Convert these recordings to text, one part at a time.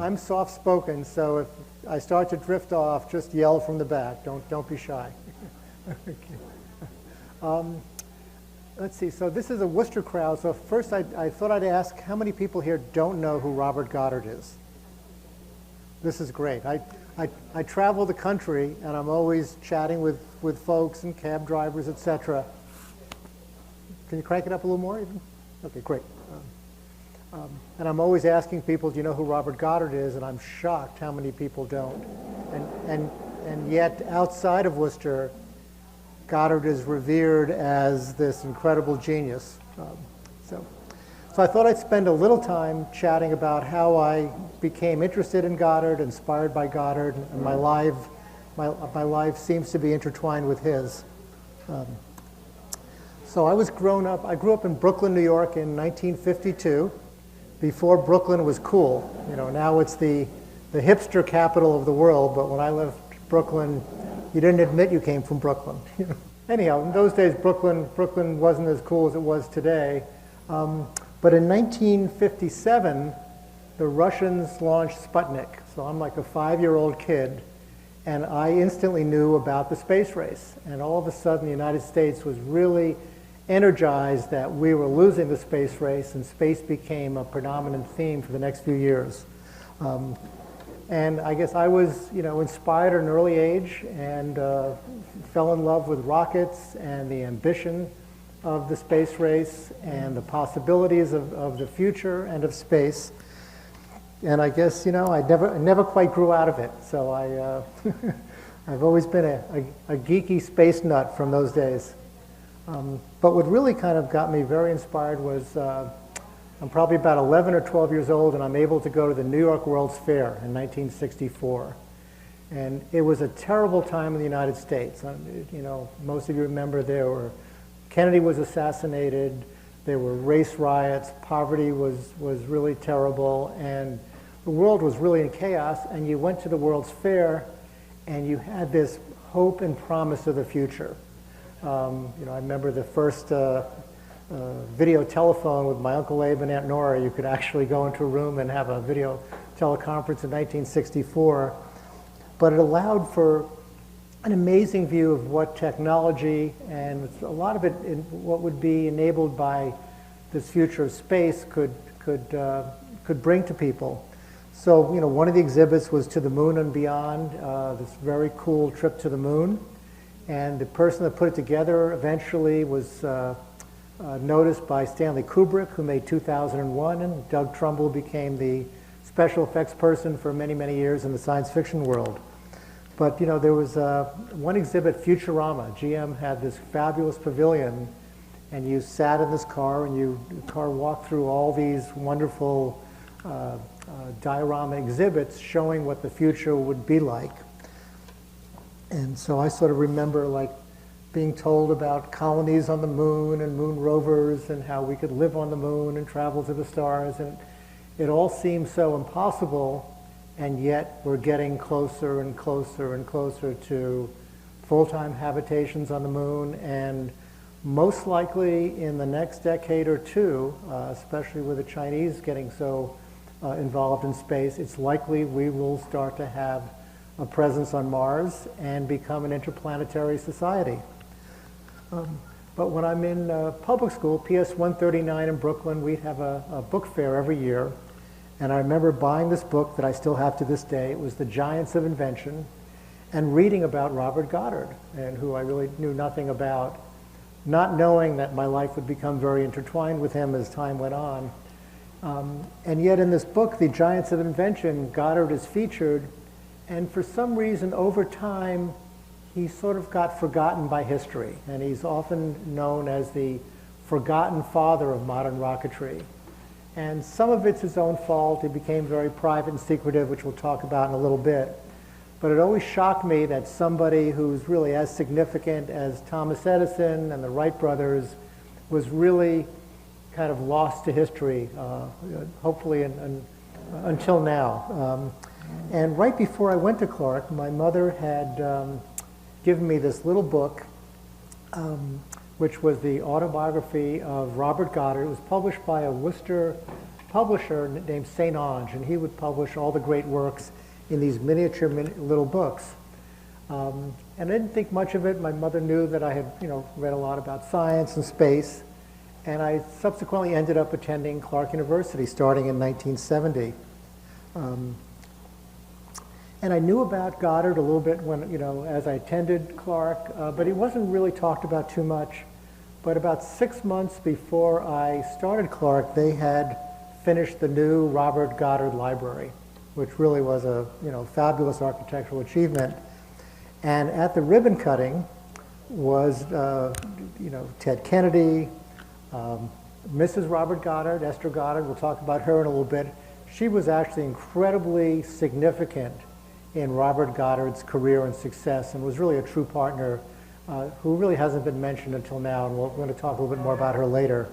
I'm soft-spoken, so if I start to drift off, just yell from the back. Don't be shy. Okay. Let's see. So this is a Worcester crowd. So first, I thought I'd ask how many people here don't know who Robert Goddard is. This is great. I travel the country, and I'm always chatting with folks and cab drivers, etc. Can you crank it up a little more even? Okay, great. And I'm always asking people, do you know who Robert Goddard is? And I'm shocked how many people don't. And yet, outside of Worcester, Goddard is revered as this incredible genius. So I thought I'd spend a little time chatting about how I became interested in Goddard, inspired by Goddard, and my life seems to be intertwined with his. So I grew up in Brooklyn, New York in 1952, before Brooklyn was cool. You know, now it's the hipster capital of the world, but when I left Brooklyn, you didn't admit you came from Brooklyn. Anyhow, in those days, Brooklyn wasn't as cool as it was today. But in 1957, the Russians launched Sputnik. So I'm like a 5-year-old kid, and I instantly knew about the space race. And all of a sudden, the United States was really energized that we were losing the space race, and space became a predominant theme for the next few years. And I guess I was, inspired at an early age and fell in love with rockets and the ambition of the space race and the possibilities of the future and of space. And I guess, I never quite grew out of it. So I've always been a geeky space nut from those days. But what really kind of got me very inspired was I'm probably about 11 or 12 years old, and I'm able to go to the New York World's Fair in 1964. And it was a terrible time in the United States. Most of you remember Kennedy was assassinated, there were race riots, poverty was really terrible, and the world was really in chaos, and you went to the World's Fair, and you had this hope and promise of the future. I remember the first video telephone with my Uncle Abe and Aunt Nora. You could actually go into a room and have a video teleconference in 1964. But it allowed for an amazing view of what technology and a lot of it what would be enabled by this future of space could bring to people. So, one of the exhibits was To the Moon and Beyond, this very cool trip to the moon. And the person that put it together eventually was noticed by Stanley Kubrick, who made 2001, and Doug Trumbull became the special effects person for many, many years in the science fiction world. But there was one exhibit, Futurama. GM had this fabulous pavilion, and you sat in this car, and the car walked through all these wonderful diorama exhibits showing what the future would be like. And so I sort of remember being told about colonies on the moon and moon rovers and how we could live on the moon and travel to the stars. And it all seemed so impossible, and yet we're getting closer and closer and closer to full-time habitations on the moon. And most likely in the next decade or two, especially with the Chinese getting so involved in space, it's likely we will start to have a presence on Mars and become an interplanetary society. But when I'm in public school, PS 139 in Brooklyn, we'd have a book fair every year. And I remember buying this book that I still have to this day. It was The Giants of Invention, and reading about Robert Goddard, and who I really knew nothing about, not knowing that my life would become very intertwined with him as time went on. And yet in this book, The Giants of Invention, Goddard is featured. And for some reason, over time, he sort of got forgotten by history. And he's often known as the forgotten father of modern rocketry. And some of it's his own fault. He became very private and secretive, which we'll talk about in a little bit. But it always shocked me that somebody who's really as significant as Thomas Edison and the Wright brothers was really kind of lost to history, hopefully until now. And right before I went to Clark, my mother had given me this little book, which was the autobiography of Robert Goddard. It was published by a Worcester publisher named St. Onge, and he would publish all the great works in these miniature little books. And I didn't think much of it. My mother knew that I had, read a lot about science and space, and I subsequently ended up attending Clark University starting in 1970. And I knew about Goddard a little bit when, as I attended Clark, but it wasn't really talked about too much. But about 6 months before I started Clark, they had finished the new Robert Goddard Library, which really was a fabulous architectural achievement. And at the ribbon cutting was Ted Kennedy, Mrs. Robert Goddard, Esther Goddard. We'll talk about her in a little bit. She was actually incredibly significant in Robert Goddard's career and success, and was really a true partner who really hasn't been mentioned until now, and we're going to talk a little bit more about her later.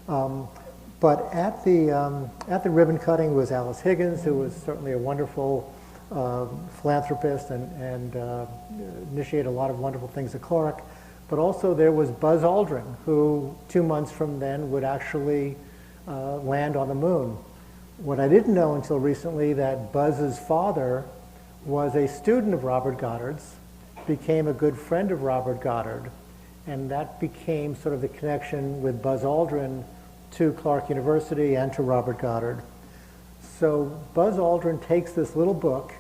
But at the ribbon cutting was Alice Higgins, who was certainly a wonderful philanthropist and initiated a lot of wonderful things at Clark. But also there was Buzz Aldrin, who 2 months from then would actually land on the moon. What I didn't know until recently, that Buzz's father was a student of Robert Goddard's, became a good friend of Robert Goddard, and that became sort of the connection with Buzz Aldrin to Clark University and to Robert Goddard. So Buzz Aldrin takes this little book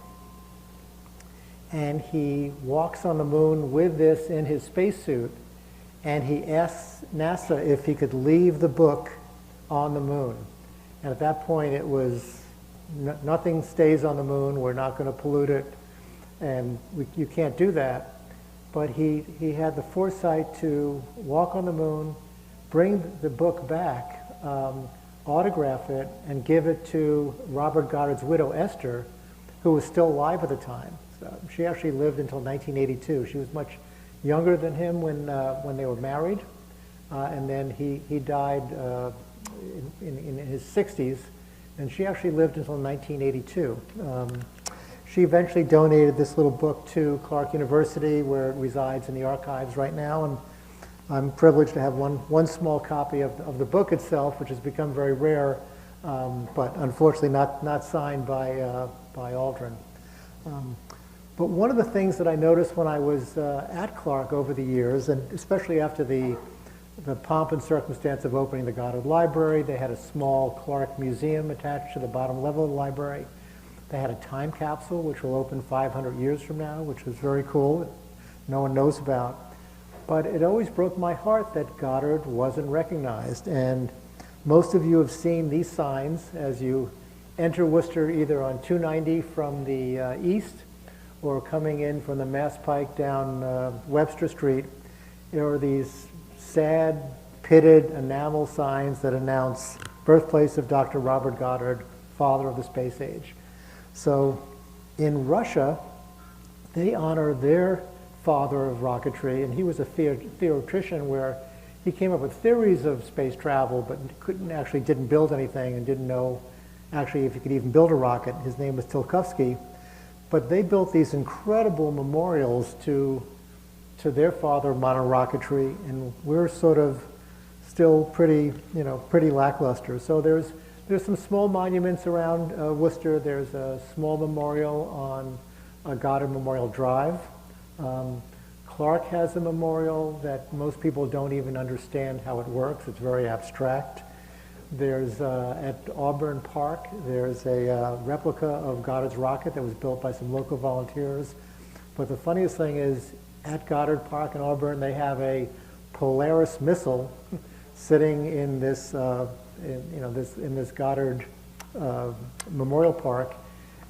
and he walks on the moon with this in his spacesuit, and he asks NASA if he could leave the book on the moon. And at that point it was, nothing stays on the moon, we're not going to pollute it, and you can't do that. But he had the foresight to walk on the moon, bring the book back, autograph it, and give it to Robert Goddard's widow, Esther, who was still alive at the time. So she actually lived until 1982. She was much younger than him when they were married, and then he died in his 60s, and she actually lived until 1982. She eventually donated this little book to Clark University, where it resides in the archives right now, and I'm privileged to have one small copy of the book itself, which has become very rare, but unfortunately not signed by Aldrin. But one of the things that I noticed when I was at Clark over the years, and especially after the pomp and circumstance of opening the Goddard Library, they had a small Clark Museum attached to the bottom level of the library. They had a time capsule, which will open 500 years from now, which was very cool. No one knows about. But it always broke my heart that Goddard wasn't recognized. And most of you have seen these signs as you enter Worcester, either on 290 from the east or coming in from the Mass Pike down Webster Street. There are these sad, pitted enamel signs that announce birthplace of Dr. Robert Goddard, father of the space age. So in Russia, they honor their father of rocketry, and he was a theoretician where he came up with theories of space travel, but didn't build anything and didn't know actually if he could even build a rocket. His name was Tilkovsky. But they built these incredible memorials to their father of modern rocketry, and we're sort of still pretty lackluster. So there's some small monuments around Worcester. There's a small memorial on Goddard Memorial Drive. Clark has a memorial that most people don't even understand how it works. It's very abstract. There's at Auburn Park, there's a replica of Goddard's rocket that was built by some local volunteers. But the funniest thing is, at Goddard Park in Auburn, they have a Polaris missile sitting in this in this Goddard Memorial Park,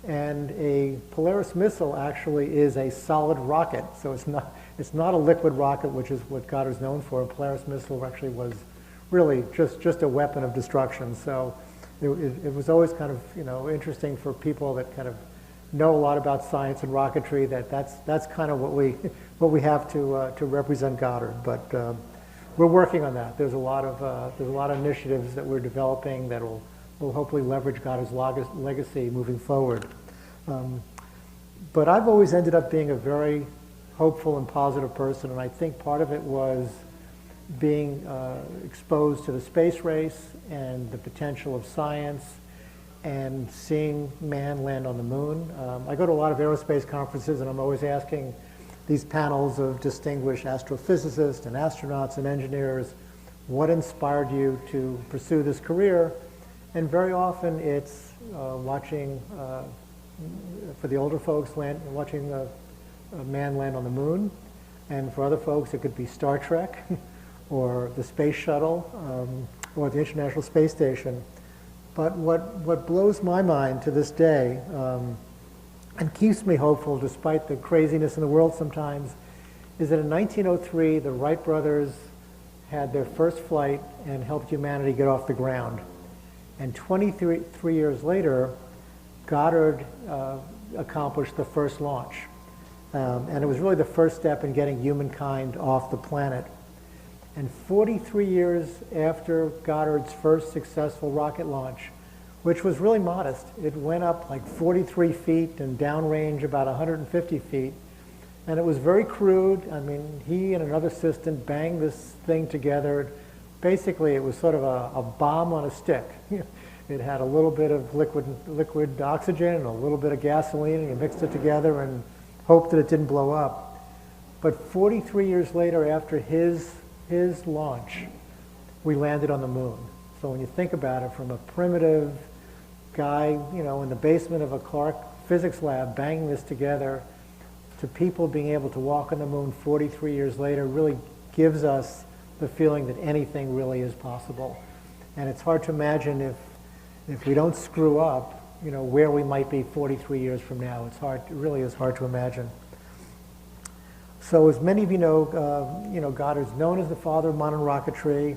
and a Polaris missile actually is a solid rocket. So it's not a liquid rocket, which is what Goddard's known for. A Polaris missile actually was really just a weapon of destruction. So it was always kind of interesting for people that kind of know a lot about science and rocketry, that's kind of what we have to represent Goddard. But we're working on that. There's a lot of initiatives that we're developing that will hopefully leverage Goddard's legacy moving forward. But I've always ended up being a very hopeful and positive person, and I think part of it was being exposed to the space race and the potential of science and seeing man land on the moon. I go to a lot of aerospace conferences, and I'm always asking these panels of distinguished astrophysicists and astronauts and engineers, what inspired you to pursue this career? And very often it's watching, for the older folks, watching a man land on the moon. And for other folks, it could be Star Trek or the space shuttle or the International Space Station. But what blows my mind to this day and keeps me hopeful despite the craziness in the world sometimes is that in 1903, the Wright brothers had their first flight and helped humanity get off the ground. And 23 years later, Goddard accomplished the first launch. And it was really the first step in getting humankind off the planet. And 43 years after Goddard's first successful rocket launch, which was really modest, it went up like 43 feet and downrange about 150 feet. And it was very crude. I mean, he and another assistant banged this thing together. Basically, it was sort of a bomb on a stick. It had a little bit of liquid oxygen and a little bit of gasoline, and you mixed it together and hoped that it didn't blow up. But 43 years later, after his launch, we landed on the moon. So when you think about it, from a primitive guy, in the basement of a Clark physics lab banging this together, to people being able to walk on the moon 43 years later, really gives us the feeling that anything really is possible. And it's hard to imagine if we don't screw up, where we might be 43 years from now. It really is hard to imagine. So as many of you know, Goddard's known as the father of modern rocketry,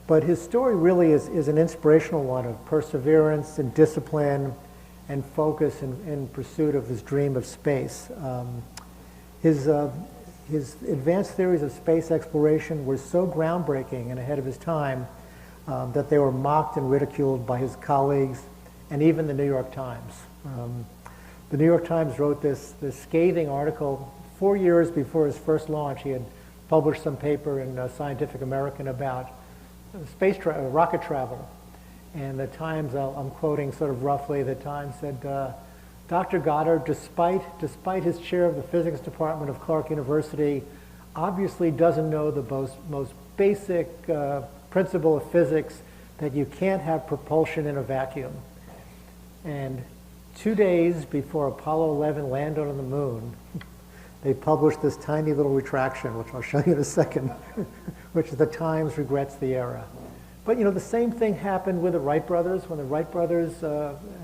but his story really is an inspirational one of perseverance and discipline and focus in pursuit of his dream of space. His advanced theories of space exploration were so groundbreaking and ahead of his time that they were mocked and ridiculed by his colleagues and even the New York Times. The New York Times wrote this scathing article 4 years before his first launch. He had published some paper in Scientific American about rocket travel. And the Times, I'm quoting sort of roughly, the Times said, Dr. Goddard, despite his chair of the physics department of Clark University, obviously doesn't know the most basic principle of physics, that you can't have propulsion in a vacuum. And 2 days before Apollo 11 landed on the moon, they published this tiny little retraction, which I'll show you in a second, which the Times regrets the era. But the same thing happened with the Wright brothers. When the Wright brothers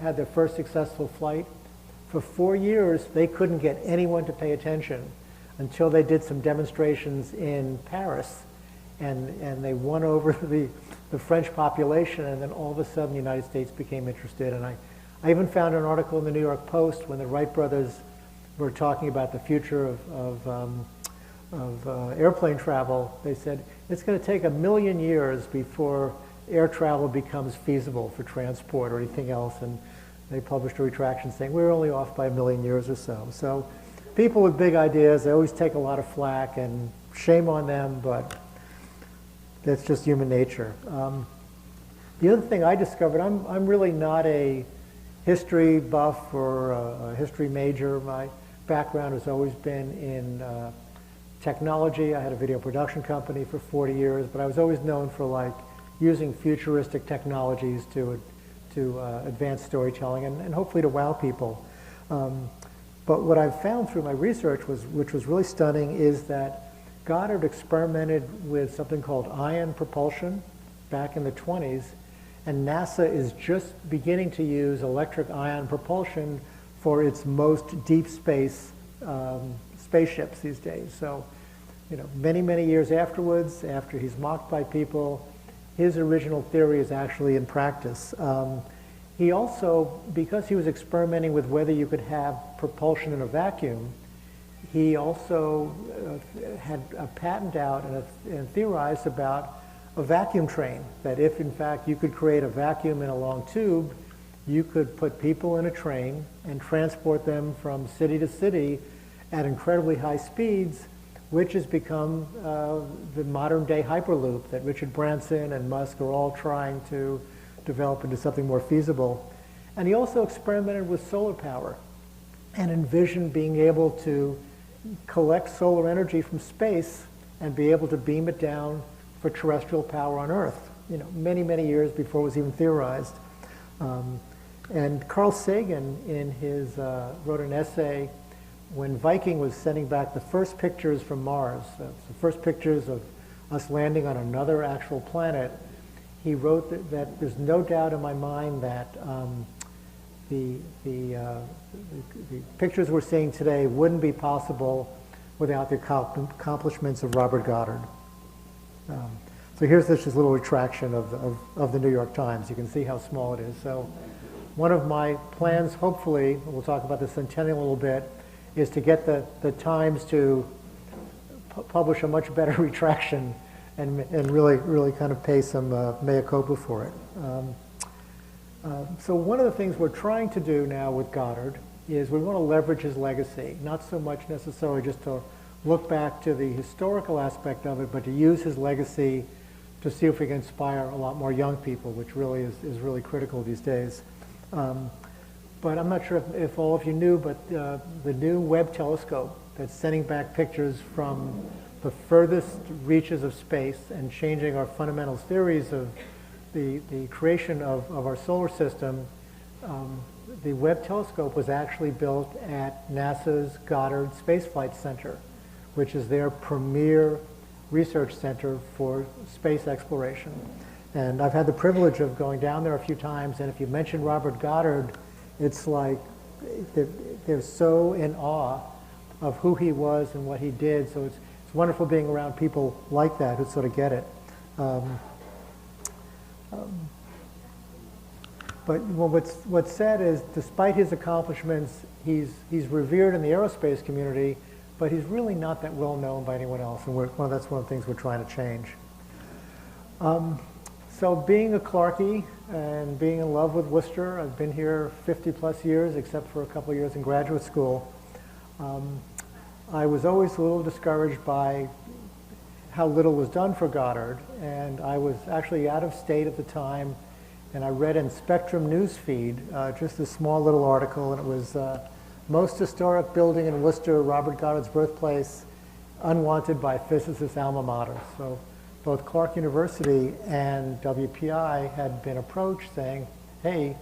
had their first successful flight, for 4 years they couldn't get anyone to pay attention until they did some demonstrations in Paris, and they won over the French population, and then all of a sudden the United States became interested. And I even found an article in the New York Post when the Wright brothers were talking about the future of airplane travel. They said it's going to take 1 million years before air travel becomes feasible for transport or anything else. And they published a retraction saying we're only off by 1 million years or so. So people with big ideas, they always take a lot of flack, and shame on them, but that's just human nature. The other thing I discovered, I'm really not a history buff or a history major. My background has always been in technology. I had a video production company for 40 years, but I was always known for using futuristic technologies to advance storytelling and hopefully to wow people. But what I've found through my research, which was really stunning, is that Goddard experimented with something called ion propulsion back in the 20s, and NASA is just beginning to use electric ion propulsion for its most deep space spaceships these days. So, many, many years afterwards, after he's mocked by people, his original theory is actually in practice. He also, because he was experimenting with whether you could have propulsion in a vacuum, he also had a patent out and theorized about a vacuum train, that if in fact you could create a vacuum in a long tube, you could put people in a train and transport them from city to city at incredibly high speeds which has become the modern day Hyperloop that Richard Branson and Musk are all trying to develop into something more feasible. And he also experimented with solar power and envisioned being able to collect solar energy from space and be able to beam it down for terrestrial power on Earth, many, many years before it was even theorized. And Carl Sagan wrote an essay when Viking was sending back the first pictures from Mars, the first pictures of us landing on another actual planet. He wrote that there's no doubt in my mind that the pictures we're seeing today wouldn't be possible without the accomplishments of Robert Goddard. So here's this just little retraction of the New York Times. You can see how small it is. So one of my plans, hopefully, we'll talk about the Centennial a little bit, is to get the Times to publish a much better retraction and really kind of pay some mea culpa for it. So one of the things we're trying to do now with Goddard is we want to leverage his legacy, not so much necessarily just to look back to the historical aspect of it, but to use his legacy to see if we can inspire a lot more young people, which really is really critical these days. But I'm not sure if all of you knew, but the new Webb telescope that's sending back pictures from the furthest reaches of space and changing our fundamental theories of the creation of our solar system, the Webb telescope was actually built at NASA's Goddard Space Flight Center, which is their premier research center for space exploration. And I've had the privilege of going down there a few times, and if you mention Robert Goddard, it's like they're so in awe of who he was and what he did. So it's wonderful being around people like that who sort of get it. But what's said is, despite his accomplishments, he's revered in the aerospace community, but he's really not that well known by anyone else, and that's one of the things we're trying to change. So being a Clarkie and being in love with Worcester, I've been here 50 plus years, except for a couple of years in graduate school. I was always a little discouraged by how little was done for Goddard, and I was actually out of state at the time, and I read in Spectrum Newsfeed just a small little article, and it was most historic building in Worcester, Robert Goddard's birthplace, unwanted by physicist alma mater. So both Clark University and WPI had been approached saying, hey,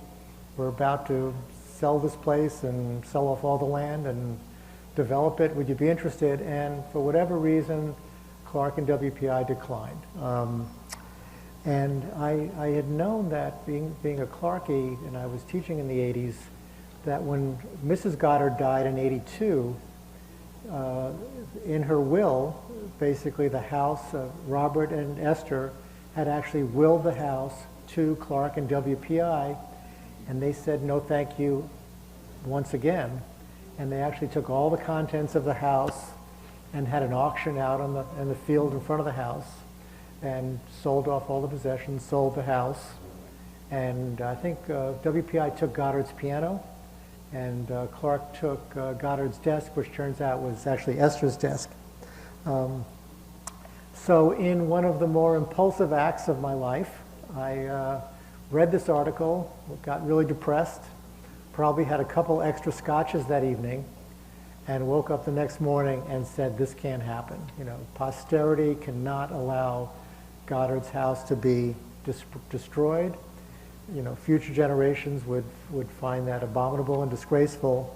we're about to sell this place and sell off all the land and develop it. Would you be interested? And for whatever reason, Clark and WPI declined. And I had known that being a Clarkie, and I was teaching in the 80s, that when Mrs. Goddard died in 82, in her will, basically the house, Robert and Esther had actually willed the house to Clark and WPI, and they said no thank you once again. And they actually took all the contents of the house and had an auction out in the field in front of the house and sold off all the possessions, sold the house. And I think WPI took Goddard's piano, and Clark took Goddard's desk, which turns out was actually Esther's desk. So in one of the more impulsive acts of my life, I read this article, got really depressed, probably had a couple extra scotches that evening, and woke up the next morning and said, this can't happen. Posterity cannot allow Goddard's house to be destroyed. Future generations would find that abominable and disgraceful.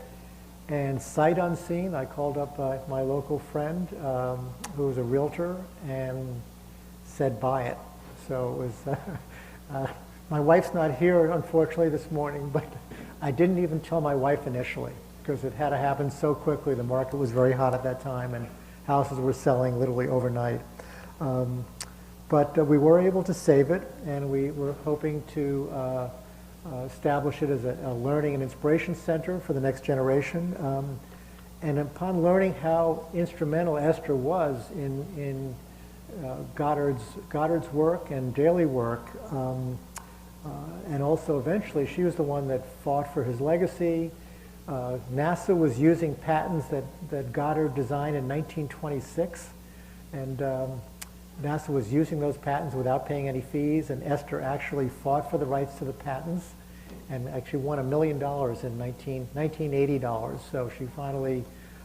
And sight unseen, I called up my local friend who was a realtor and said, buy it. So it was, my wife's not here, unfortunately, this morning, but I didn't even tell my wife initially because it had to happen so quickly. The market was very hot at that time, and houses were selling literally overnight. But we were able to save it, and we were hoping to establish it as a learning and inspiration center for the next generation. And upon learning how instrumental Esther was in Goddard's work and daily work, and also eventually she was the one that fought for his legacy, NASA was using patents that Goddard designed in 1926, and NASA was using those patents without paying any fees, and Esther actually fought for the rights to the patents and actually won $1 million in 1980 dollars. So she finally,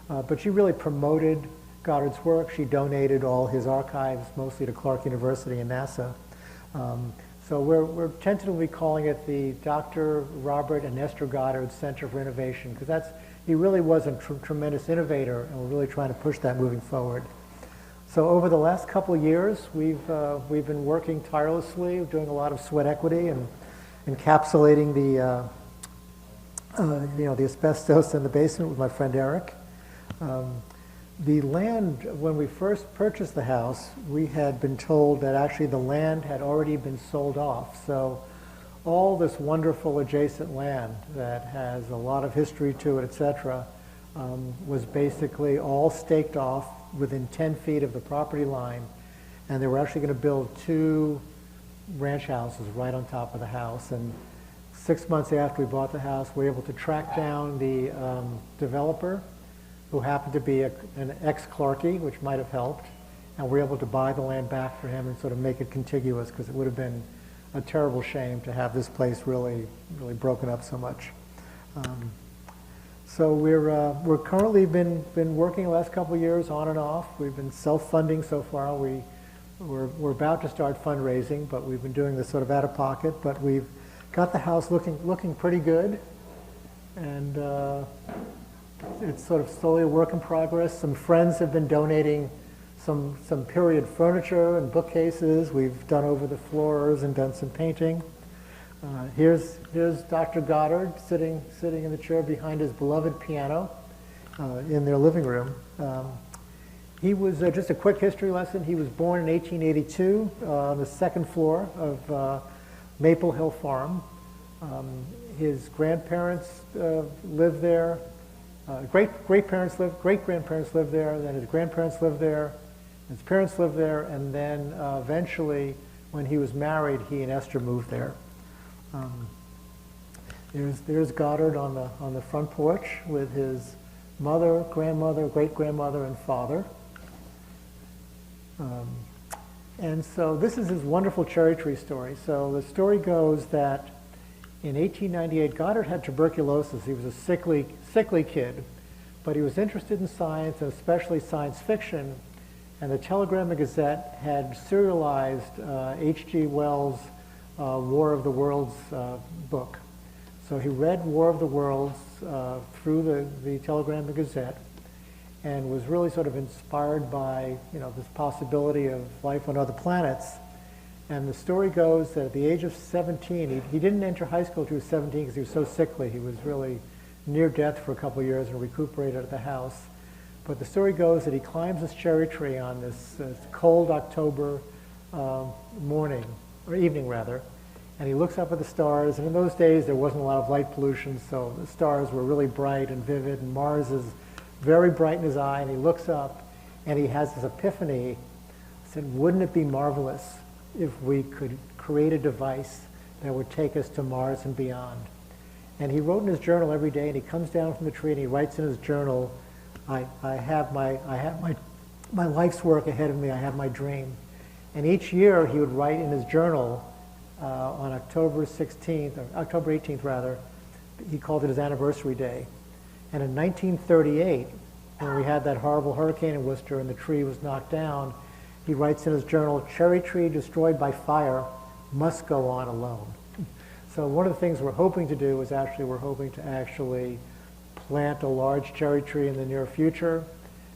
but she really promoted Goddard's work. She donated all his archives, mostly to Clark University and NASA. So we're tentatively calling it the Dr. Robert and Esther Goddard Center for Innovation, because he really was a tremendous innovator, and we're really trying to push that moving forward. So over the last couple of years, we've been working tirelessly, doing a lot of sweat equity and encapsulating the asbestos in the basement with my friend Eric. The land, when we first purchased the house, we had been told that actually the land had already been sold off. So all this wonderful adjacent land that has a lot of history to it, et cetera, was basically all staked off within 10 feet of the property line. And they were actually going to build 2 ranch houses right on top of the house. And 6 months after we bought the house, we were able to track down the developer, who happened to be an ex-Clarkie, which might have helped, and we were able to buy the land back for him and sort of make it contiguous, because it would have been a terrible shame to have this place really broken up so much. So we're currently been working the last couple of years on and off. We've been self-funding so far. We're about to start fundraising, but we've been doing this sort of out of pocket. But we've got the house looking pretty good, and it's sort of slowly a work in progress. Some friends have been donating some period furniture and bookcases. We've done over the floors and done some painting. Here's Dr. Goddard sitting in the chair behind his beloved piano in their living room. He was, just a quick history lesson, he was born in 1882 on the 2nd floor of Maple Hill Farm. His grandparents lived there. Great-grandparents lived there, then his grandparents lived there, his parents lived there, and then eventually, when he was married, he and Esther moved there. There's Goddard on the front porch with his mother, grandmother, great-grandmother, and father. And so this is his wonderful cherry tree story. So the story goes that in 1898, Goddard had tuberculosis. He was a sickly kid, but he was interested in science, and especially science fiction. And the Telegram and Gazette had serialized H.G. Wells' War of the Worlds book. So he read War of the Worlds through the Telegram and Gazette, and was really sort of inspired by this possibility of life on other planets. And the story goes that at the age of 17, he didn't enter high school until he was 17 because he was so sickly. He was really near death for a couple of years and recuperated at the house. But the story goes that he climbs this cherry tree on this cold October morning, or evening rather, and he looks up at the stars. And in those days, there wasn't a lot of light pollution, so the stars were really bright and vivid, and Mars is very bright in his eye. And he looks up, and he has this epiphany. He said, wouldn't it be marvelous if we could create a device that would take us to Mars and beyond? And he wrote in his journal every day, and he comes down from the tree and he writes in his journal, I have my life's work ahead of me, I have my dream. And each year he would write in his journal on October 16th, or October 18th rather, he called it his anniversary day. And in 1938, when we had that horrible hurricane in Worcester and the tree was knocked down, he writes in his journal, cherry tree destroyed by fire must go on alone. So one of the things we're hoping to do is we're hoping to actually plant a large cherry tree in the near future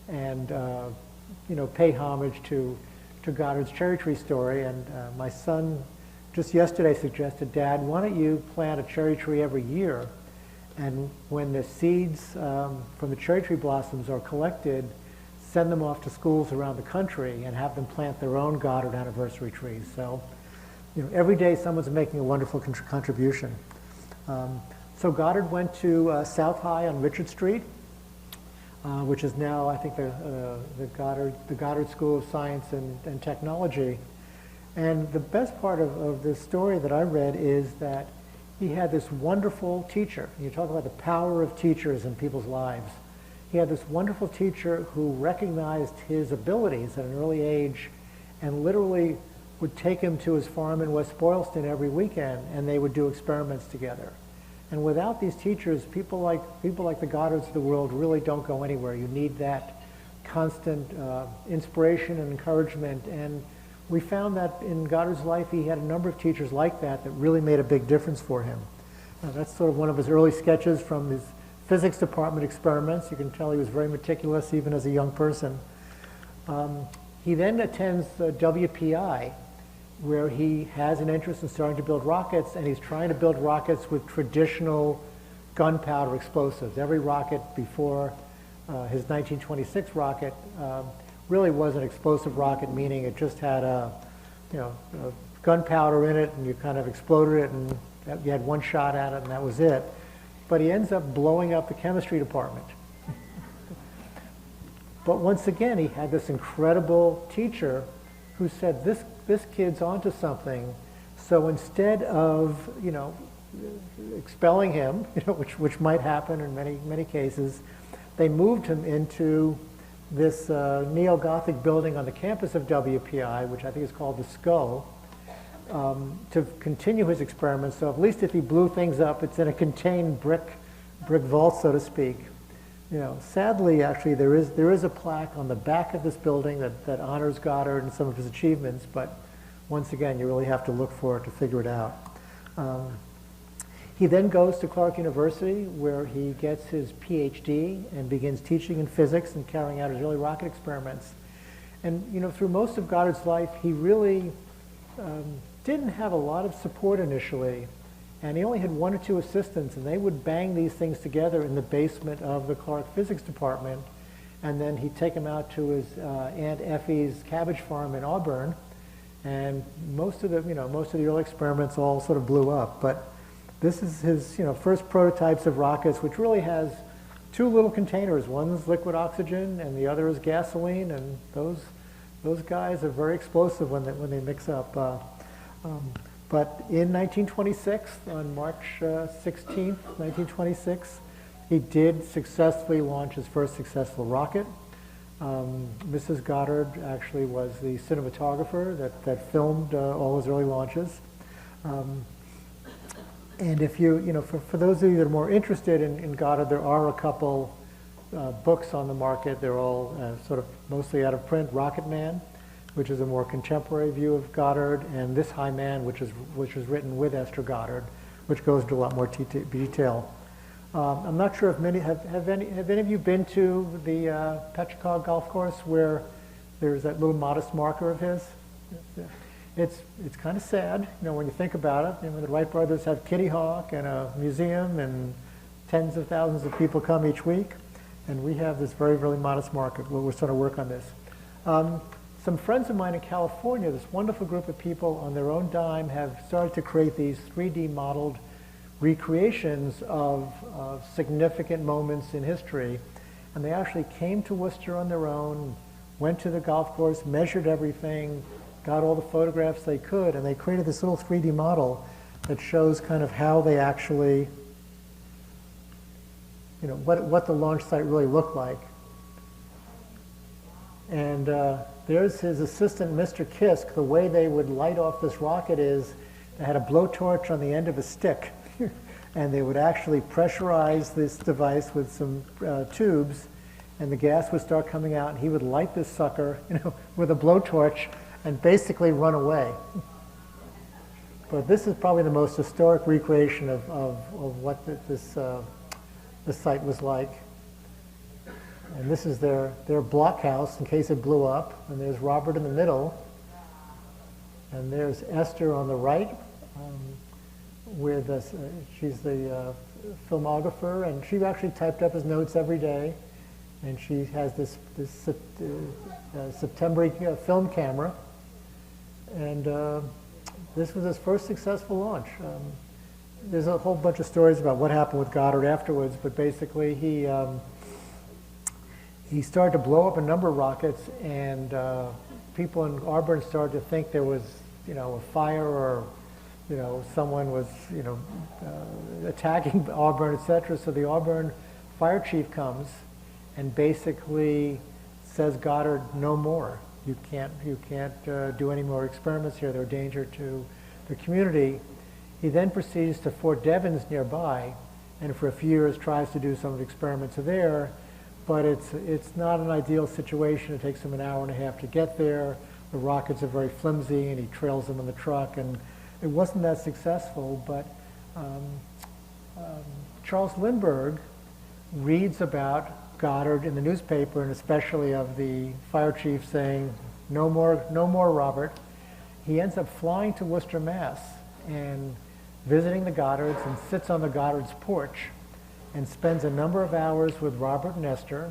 and pay homage to Goddard's cherry tree story. And my son just yesterday suggested, Dad, why don't you plant a cherry tree every year? And when the seeds from the cherry tree blossoms are collected, send them off to schools around the country and have them plant their own Goddard anniversary trees. So, every day someone's making a wonderful contribution. So Goddard went to South High on Richard Street, which is now, I think, the Goddard School of Science and Technology. And the best part of this story that I read is that he had this wonderful teacher. You talk about the power of teachers in people's lives. He had this wonderful teacher who recognized his abilities at an early age and literally would take him to his farm in West Boylston every weekend, and they would do experiments together. And without these teachers, people like the Goddards of the world really don't go anywhere. You need that constant inspiration and encouragement. And we found that in Goddard's life, he had a number of teachers like that that really made a big difference for him. That's sort of one of his early sketches from his physics department experiments. You can tell he was very meticulous even as a young person. He then attends WPI, where he has an interest in starting to build rockets, and he's trying to build rockets with traditional gunpowder explosives. Every rocket before his 1926 rocket really was an explosive rocket, meaning it just had a gunpowder in it, and you kind of exploded it, and you had one shot at it, and that was it. But he ends up blowing up the chemistry department. But once again, he had this incredible teacher who said, this kid's onto something. So instead of, expelling him, which might happen in many cases, they moved him into this neo-Gothic building on the campus of WPI, which I think is called the Skull, to continue his experiments. So at least if he blew things up, it's in a contained brick vault, so to speak. Sadly, actually, there is a plaque on the back of this building that honors Goddard and some of his achievements, but once again, you really have to look for it to figure it out. He then goes to Clark University, where he gets his PhD and begins teaching in physics and carrying out his early rocket experiments. And through most of Goddard's life, he really didn't have a lot of support initially. And he only had one or two assistants, and they would bang these things together in the basement of the Clark physics department. And then he'd take them out to his Aunt Effie's cabbage farm in Auburn. And most of the early experiments all sort of blew up. But this is his, first prototypes of rockets, which really has two little containers. One's liquid oxygen, and the other is gasoline. And those guys are very explosive when they mix up. But in 1926, on March 16th, 1926, he did successfully launch his first successful rocket. Mrs. Goddard actually was the cinematographer that filmed all his early launches. And if for those of you that are more interested in Goddard, there are a couple books on the market. They're all sort of mostly out of print. Rocket Man, which is a more contemporary view of Goddard, and This High Man, which was written with Esther Goddard, which goes into a lot more detail. I'm not sure if have any of you been to the Petchacog golf course where there's that little modest marker of his? It's kind of sad, when you think about it. The Wright brothers have Kitty Hawk and a museum, and tens of thousands of people come each week, and we have this very, very modest marker. We're starting to work on this. Some friends of mine in California, this wonderful group of people on their own dime, have started to create these 3D modeled recreations of significant moments in history. And they actually came to Worcester on their own, went to the golf course, measured everything, got all the photographs they could, and they created this little 3D model that shows kind of how they actually, what the launch site really looked like. And there's his assistant, Mr. Kisk. The way they would light off this rocket is they had a blowtorch on the end of a stick, and they would actually pressurize this device with some tubes, and the gas would start coming out, and he would light this sucker, with a blowtorch and basically run away. But this is probably the most historic recreation of what this site was like. And this is their blockhouse in case it blew up. And there's Robert in the middle. And there's Esther on the right, she's the filmographer, and she actually typed up his notes every day. And she has this September film camera. And this was his first successful launch. There's a whole bunch of stories about what happened with Goddard afterwards, but basically he started to blow up a number of rockets, and people in Auburn started to think there was, a fire or someone was, attacking Auburn, etc. So the Auburn fire chief comes and basically says, Goddard, no more. You can't do any more experiments here. They're a danger to the community. He then proceeds to Fort Devens nearby, and for a few years tries to do some of the experiments there, but it's not an ideal situation. It takes him an hour and a half to get there. The rockets are very flimsy, and he trails them in the truck, and it wasn't that successful. But Charles Lindbergh reads about Goddard in the newspaper, and especially of the fire chief saying, no more, Robert. He ends up flying to Worcester, Mass, and visiting the Goddards, and sits on the Goddards' porch and spends a number of hours with Robert and Esther.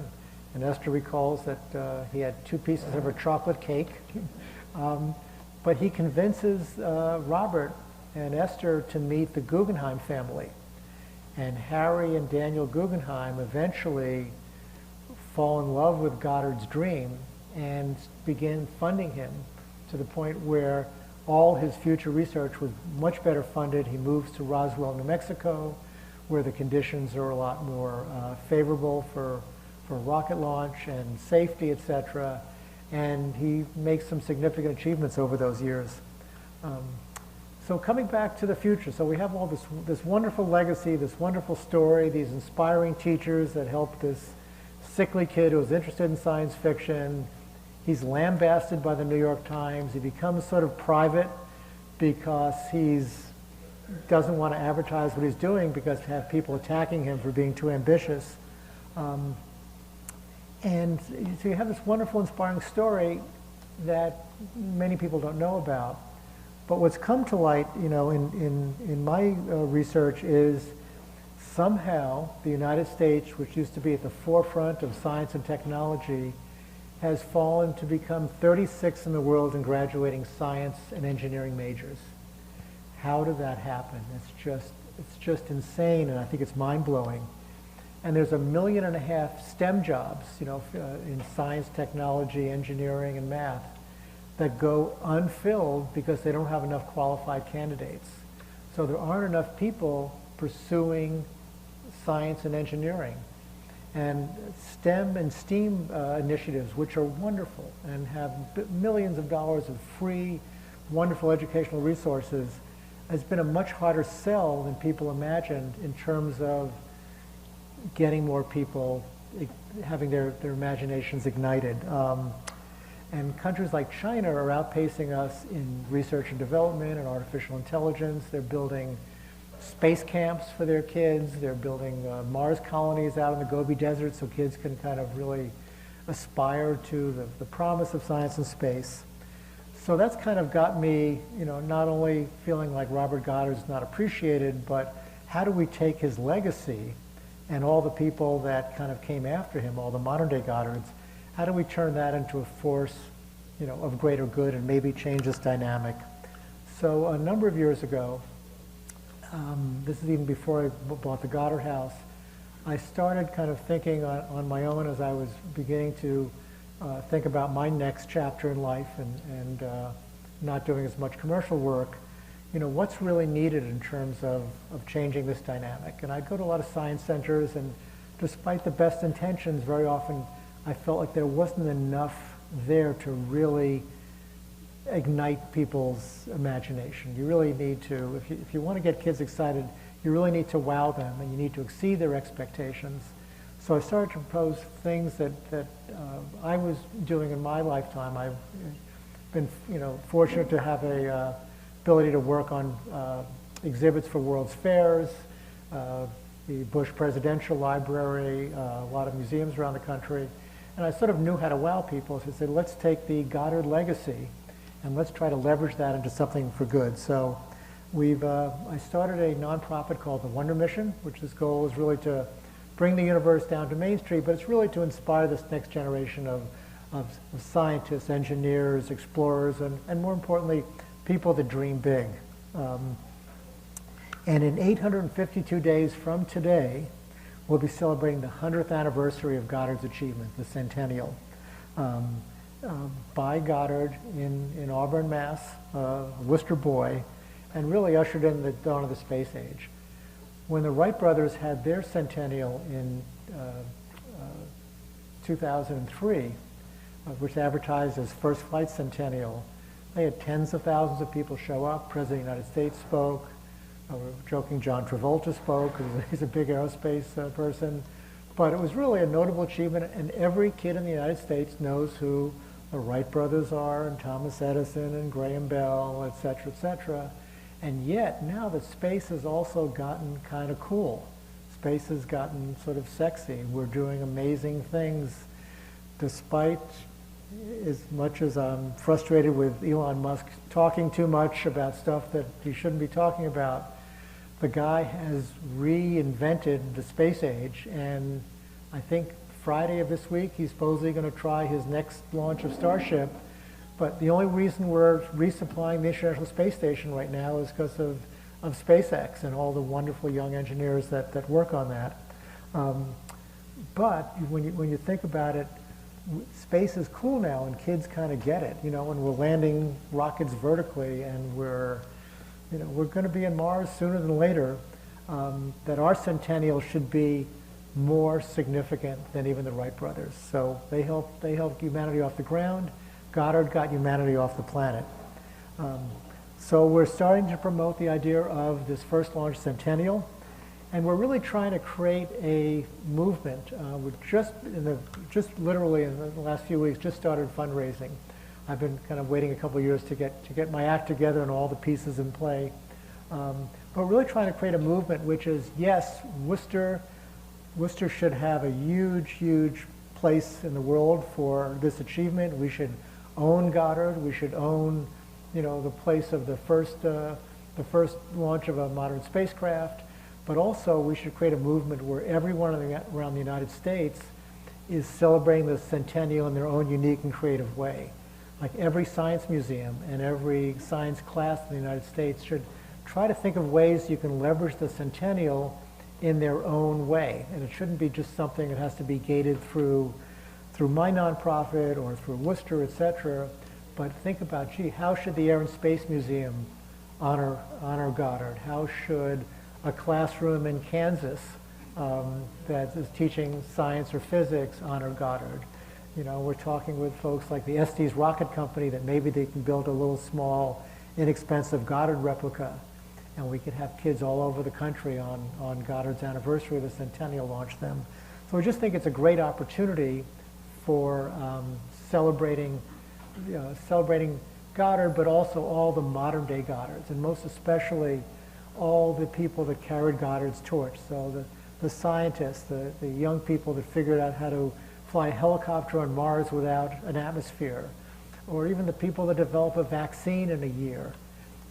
And Esther recalls that he had 2 pieces of her chocolate cake. But he convinces Robert and Esther to meet the Guggenheim family. And Harry and Daniel Guggenheim eventually fall in love with Goddard's dream and begin funding him to the point where all his future research was much better funded. He moves to Roswell, New Mexico, where the conditions are a lot more favorable for rocket launch and safety, etc. And he makes some significant achievements over those years. So coming back to the future, so we have all this wonderful legacy, this wonderful story, these inspiring teachers that helped this sickly kid who was interested in science fiction. He's lambasted by the New York Times. He becomes sort of private because he doesn't want to advertise what he's doing because to have people attacking him for being too ambitious. And so you have this wonderful, inspiring story that many people don't know about. But what's come to light, in my research is somehow the United States, which used to be at the forefront of science and technology, has fallen to become 36 in the world in graduating science and engineering majors. How did that happen? It's just insane, and I think it's mind-blowing. And there's 1.5 million STEM jobs, in science, technology, engineering, and math that go unfilled because they don't have enough qualified candidates. So there aren't enough people pursuing science and engineering. And STEM and STEAM initiatives, which are wonderful and have millions of dollars of free, wonderful educational resources, has been a much harder sell than people imagined in terms of getting more people having their imaginations ignited. And countries like China are outpacing us in research and development and artificial intelligence. They're building space camps for their kids. They're building Mars colonies out in the Gobi Desert so kids can kind of really aspire to the promise of science and space. So that's kind of got me, not only feeling like Robert Goddard's not appreciated, but how do we take his legacy and all the people that kind of came after him, all the modern day Goddards, how do we turn that into a force, of greater good and maybe change this dynamic? So a number of years ago, this is even before I bought the Goddard House, I started kind of thinking on my own as I was beginning to think about my next chapter in life and not doing as much commercial work, what's really needed in terms of changing this dynamic. And I'd go to a lot of science centers, and despite the best intentions, very often I felt like there wasn't enough there to really ignite people's imagination. You really need to, if you want to get kids excited, you really need to wow them, and you need to exceed their expectations. So I started to propose things that I was doing in my lifetime. I've been fortunate to have a ability to work on exhibits for World's Fairs, the Bush Presidential Library, a lot of museums around the country. And I sort of knew how to wow people. So I said, let's take the Goddard Legacy and let's try to leverage that into something for good. So I started a nonprofit called the Wonder Mission, which its goal is really to bring the universe down to Main Street, but it's really to inspire this next generation of scientists, engineers, explorers, and more importantly, people that dream big. And in 852 days from today, we'll be celebrating the 100th anniversary of Goddard's achievement, the Centennial. By Goddard in Auburn, Mass, a Worcester boy, and really ushered in the dawn of the space age. When the Wright brothers had their centennial in 2003, which advertised as first flight centennial, they had tens of thousands of people show up. President of the United States spoke. We're joking, John Travolta spoke, because he's a big aerospace person. But it was really a notable achievement, and every kid in the United States knows who the Wright brothers are, and Thomas Edison, and Graham Bell, et cetera, et cetera. And yet, now that space has also gotten kind of cool. Space has gotten sort of sexy. We're doing amazing things, despite, as much as I'm frustrated with Elon Musk talking too much about stuff that he shouldn't be talking about. The guy has reinvented the space age, and I think Friday of this week he's supposedly going to try his next launch of Starship. But the only reason we're resupplying the International Space Station right now is because of SpaceX and all the wonderful young engineers that work on that. But when you think about it, space is cool now, and kids kind of get it, and we're landing rockets vertically, and we're going to be in Mars sooner than later. That our centennial should be more significant than even the Wright brothers. So they helped humanity off the ground. Goddard got humanity off the planet. So we're starting to promote the idea of this first launch centennial, and we're really trying to create a movement. We're just literally in the last few weeks just started fundraising. I've been kind of waiting a couple of years to get my act together and all the pieces in play. But we're really trying to create a movement which is, yes, Worcester should have a huge place in the world for this achievement. We should own Goddard. We should own, the place of the first launch of a modern spacecraft. But also, we should create a movement where everyone around the United States is celebrating the centennial in their own unique and creative way. Like every science museum and every science class in the United States should try to think of ways you can leverage the centennial in their own way. And it shouldn't be just something that has to be gated through my nonprofit or through Worcester, et cetera. But think about, gee, how should the Air and Space Museum honor Goddard? How should a classroom in Kansas that is teaching science or physics honor Goddard? We're talking with folks like the Estes Rocket Company that maybe they can build a little small, inexpensive Goddard replica, and we could have kids all over the country on Goddard's anniversary of the centennial launch them. So we just think it's a great opportunity for celebrating Goddard, but also all the modern day Goddards, and most especially all the people that carried Goddard's torch. So the scientists, the young people that figured out how to fly a helicopter on Mars without an atmosphere, or even the people that develop a vaccine in a year,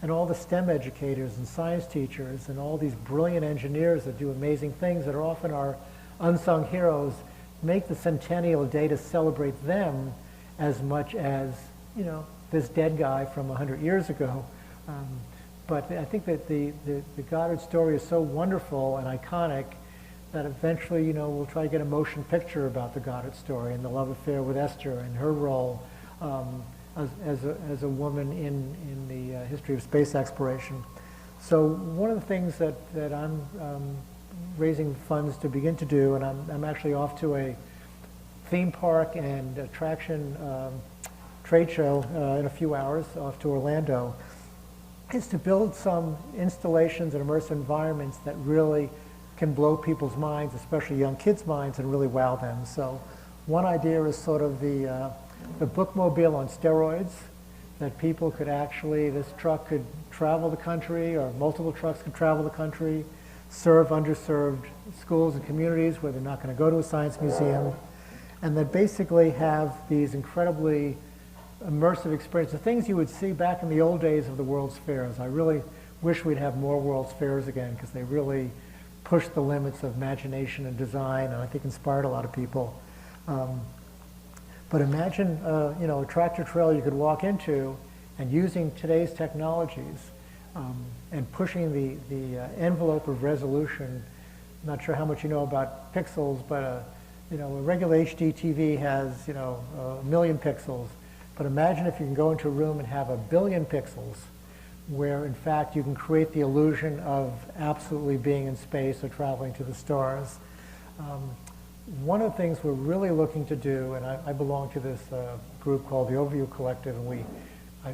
and all the STEM educators and science teachers and all these brilliant engineers that do amazing things that are often our unsung heroes. Make the centennial day to celebrate them as much as, this dead guy from 100 years ago. But I think that the Goddard story is so wonderful and iconic that eventually, we'll try to get a motion picture about the Goddard story and the love affair with Esther and her role as a woman in the history of space exploration. So one of the things that I'm raising funds to begin to do, and I'm actually off to a theme park and attraction trade show in a few hours, off to Orlando, is to build some installations and immersive environments that really can blow people's minds, especially young kids' minds, and really wow them. So one idea is sort of the bookmobile on steroids, that people could actually, this truck could travel the country, or multiple trucks could travel the country, serve underserved schools and communities where they're not going to go to a science museum, and that basically have these incredibly immersive experiences, the things you would see back in the old days of the World's Fairs. I really wish we'd have more World's Fairs again, because they really pushed the limits of imagination and design, and I think inspired a lot of people. But imagine, a tractor trailer you could walk into, and using today's technologies, and pushing the envelope of resolution. I'm not sure how much you know about pixels, but a regular HD TV has a million pixels. But imagine if you can go into a room and have 1 billion pixels, where in fact you can create the illusion of absolutely being in space or traveling to the stars. One of the things we're really looking to do, and I belong to this group called the Overview Collective, and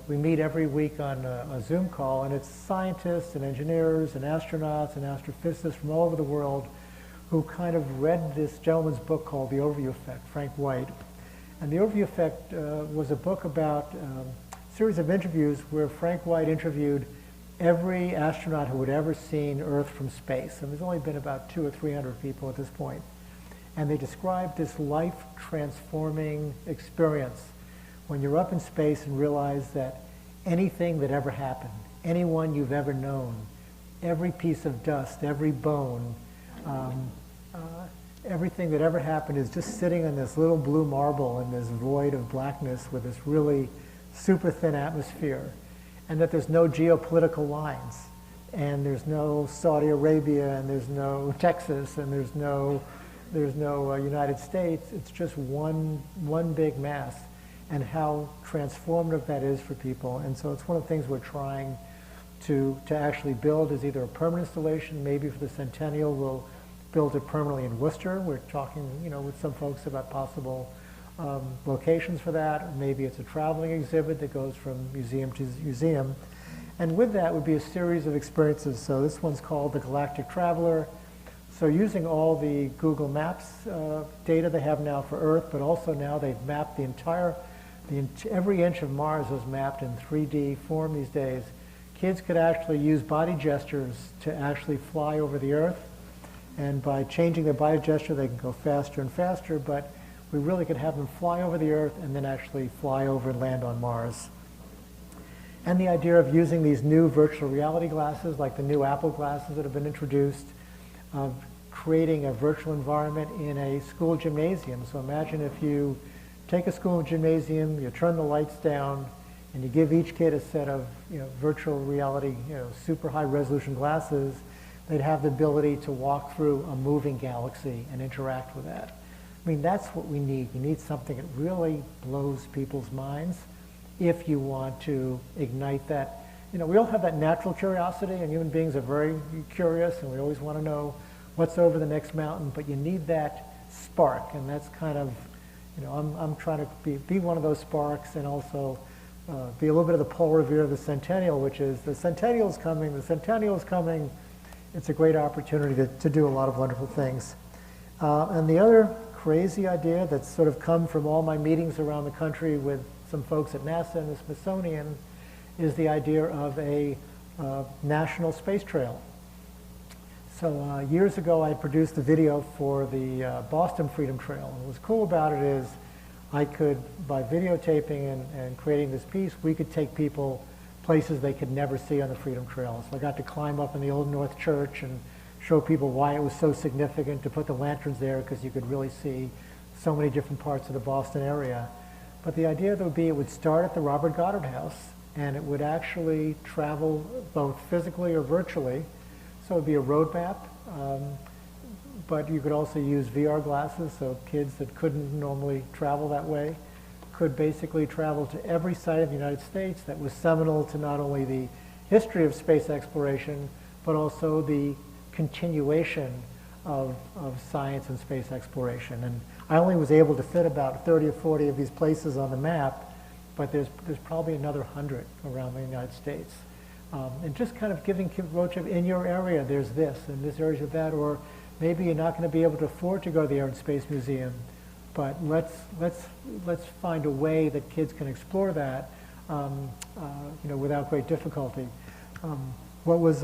we meet every week on a Zoom call, and it's scientists and engineers and astronauts and astrophysicists from all over the world who kind of read this gentleman's book called The Overview Effect, Frank White. And The Overview Effect was a book about a series of interviews where Frank White interviewed every astronaut who had ever seen Earth from space. And there's only been about 200 or 300 people at this point. And they described this life-transforming experience when you're up in space and realize that anything that ever happened, anyone you've ever known, every piece of dust, every bone, everything that ever happened is just sitting on this little blue marble in this void of blackness with this really super thin atmosphere, and that there's no geopolitical lines, and there's no Saudi Arabia, and there's no Texas, and there's no United States. It's just one big mass, and how transformative that is for people. And so it's one of the things we're trying to actually build is either a permanent installation, maybe for the Centennial we'll build it permanently in Worcester. We're talking, with some folks about possible locations for that. Or maybe it's a traveling exhibit that goes from museum to museum. And with that would be a series of experiences. So this one's called the Galactic Traveler. So using all the Google Maps data they have now for Earth, but also now they've mapped every inch of Mars is mapped in 3D form these days. Kids could actually use body gestures to actually fly over the Earth. And by changing their body gesture, they can go faster and faster, but we really could have them fly over the Earth and then actually fly over and land on Mars. And the idea of using these new virtual reality glasses, like the new Apple glasses that have been introduced, of creating a virtual environment in a school gymnasium. So imagine if you take a school gymnasium, you turn the lights down, and you give each kid a set of virtual reality, super high resolution glasses. They'd have the ability to walk through a moving galaxy and interact with that. I mean, that's what we need. You need something that really blows people's minds if you want to ignite that. We all have that natural curiosity, and human beings are very curious, and we always want to know what's over the next mountain, but you need that spark, and that's kind of, I'm trying to be one of those sparks, and also be a little bit of the Paul Revere of the Centennial, which is the Centennial's coming, the Centennial's coming. It's a great opportunity to do a lot of wonderful things. And the other crazy idea that's sort of come from all my meetings around the country with some folks at NASA and the Smithsonian is the idea of a national space trail. So years ago, I produced a video for the Boston Freedom Trail. And what was cool about it is I could, by videotaping and creating this piece, we could take people places they could never see on the Freedom Trail. So I got to climb up in the Old North Church and show people why it was so significant to put the lanterns there, because you could really see so many different parts of the Boston area. But the idea would be it would start at the Robert Goddard House, and it would actually travel both physically or virtually. So it would be a road map, but you could also use VR glasses, so kids that couldn't normally travel that way could basically travel to every site of the United States that was seminal to not only the history of space exploration, but also the continuation of science and space exploration. And I only was able to fit about 30 or 40 of these places on the map, but there's probably another 100 around the United States. And just kind of giving Roach in your area, there's this, and this area of that, or maybe you're not going to be able to afford to go to the Air and Space Museum, but let's find a way that kids can explore that, without great difficulty. What was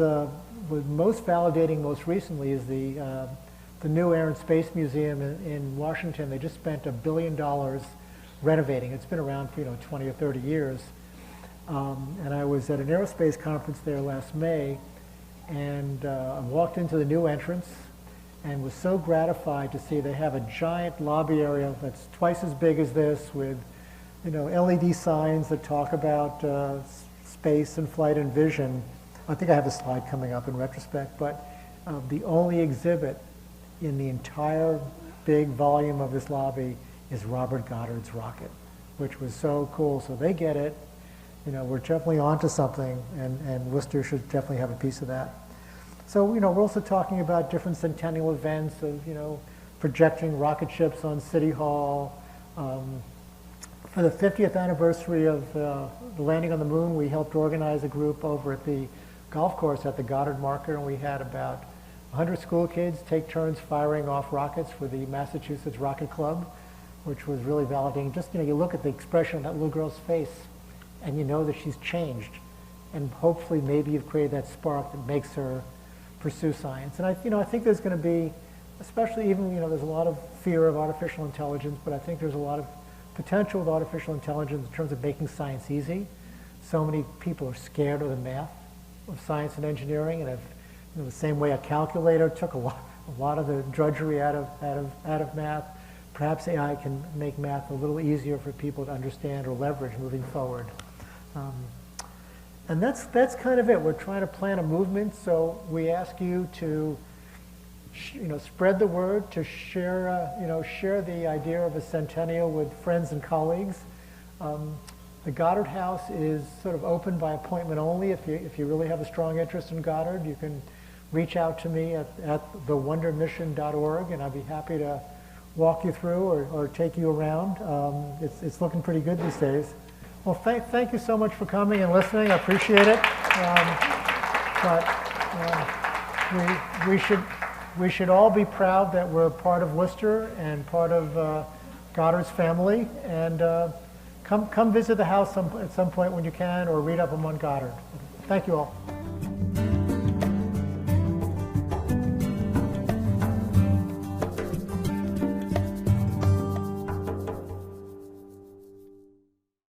most validating most recently is the new Air and Space Museum in Washington. They just spent $1 billion renovating. It's been around for 20 or 30 years. And I was at an aerospace conference there last May, and I walked into the new entrance and was so gratified to see they have a giant lobby area that's twice as big as this, with LED signs that talk about space and flight and vision. I think I have a slide coming up in retrospect, but the only exhibit in the entire big volume of this lobby is Robert Goddard's rocket, which was so cool. So they get it. we're definitely onto something, and Worcester should definitely have a piece of that. So, we're also talking about different Centennial events of, projecting rocket ships on City Hall. For the 50th anniversary of the landing on the moon, we helped organize a group over at the golf course at the Goddard marker, and we had about 100 school kids take turns firing off rockets for the Massachusetts Rocket Club, which was really validating. Just, you look at the expression on that little girl's face, and you know that she's changed. And hopefully maybe you've created that spark that makes her pursue science. And I think there's going to be, especially even, there's a lot of fear of artificial intelligence, but I think there's a lot of potential with artificial intelligence in terms of making science easy. So many people are scared of the math of science and engineering, and if, the same way a calculator took a lot of the drudgery out of math, perhaps AI can make math a little easier for people to understand or leverage moving forward. And that's kind of it. We're trying to plan a movement, so we ask you to spread the word, to share the idea of a Centennial with friends and colleagues. The Goddard House is sort of open by appointment only. If you really have a strong interest in Goddard, you can reach out to me at thewondermission.org, and I'd be happy to walk you through or take you around. It's looking pretty good these days. Well, thank you so much for coming and listening. I appreciate it. We should all be proud that we're part of Worcester and part of Goddard's family. And come visit the house at some point when you can, or read up on Goddard. Thank you all.